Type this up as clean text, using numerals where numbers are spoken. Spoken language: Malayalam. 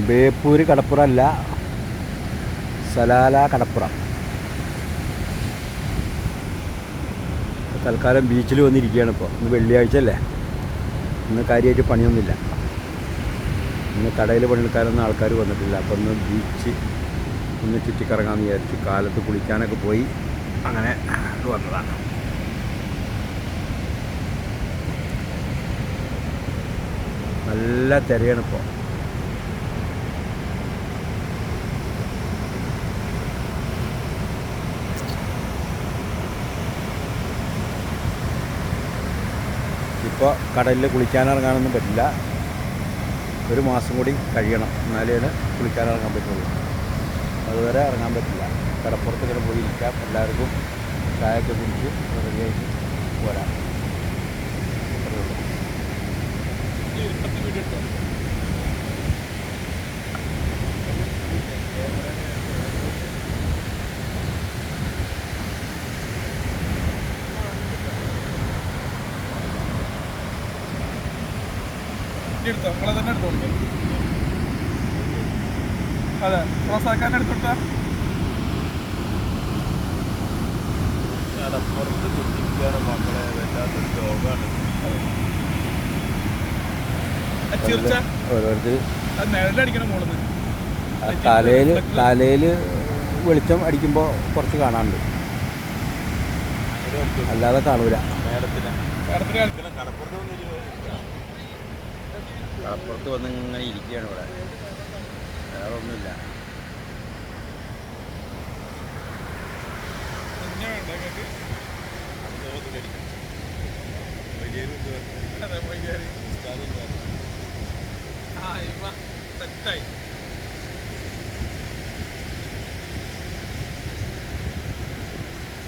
ബേപ്പൂര് കടപ്പുറം അല്ല, സലാല കടപ്പുറം. തൽക്കാലം ബീച്ചിൽ വന്നിരിക്കുകയാണ്. ഇപ്പോൾ ഇന്ന് വെള്ളിയാഴ്ച അല്ലേ, ഇന്ന് കാര്യമായിട്ട് പണിയൊന്നുമില്ല. ഇന്ന് കടയിൽ പണിയെടുക്കാനൊന്നും ആൾക്കാർ വന്നിട്ടില്ല. അപ്പോൾ ഒന്ന് ബീച്ച് ഒന്ന് ചുറ്റിക്കറങ്ങാമെന്ന് വിചാരിച്ചു. കാലത്ത് കുളിക്കാനൊക്കെ പോയി അങ്ങനെ വന്നതാണ്. നല്ല തിരയാണ് ഇപ്പോൾ. ഇപ്പോൾ കടലിൽ കുളിക്കാനിറങ്ങാനൊന്നും പറ്റില്ല. ഒരു മാസം കൂടി കഴിയണം, എന്നാലേ കുളിക്കാനിറങ്ങാൻ പറ്റുള്ളൂ. അതുവരെ ഇറങ്ങാൻ പറ്റില്ല. കടപ്പുറത്ത് ഇങ്ങനെ പോയിരിക്കാം, എല്ലാവർക്കും ചായയൊക്കെ കുടിച്ച് റെഡിയായിട്ട് പോരാം. നമ്മളെ തന്നെ എടുത്തോളൂ. അതെ, റോസാക്കാൻ എടുത്തോട്ടാ. കടപ്പുറത്ത് കുത്തിക്കാണ് മക്കളെ, വല്ലാത്തൊരു രോഗമാണ്. ഓരോരുത്തർ നിഴലടിക്കണം മോളിന്ന്. തലയിൽ വെളിച്ചം അടിക്കുമ്പോൾ കുറച്ച് കാണാനുണ്ട്, അല്ലാതെ കാണൂല. കടപ്പുറത്ത് വന്ന് ഇങ്ങനെ ഇരിക്കുകയാണ് ഇവിടെ, വേറെ ഒന്നുമില്ല. സെറ്റായി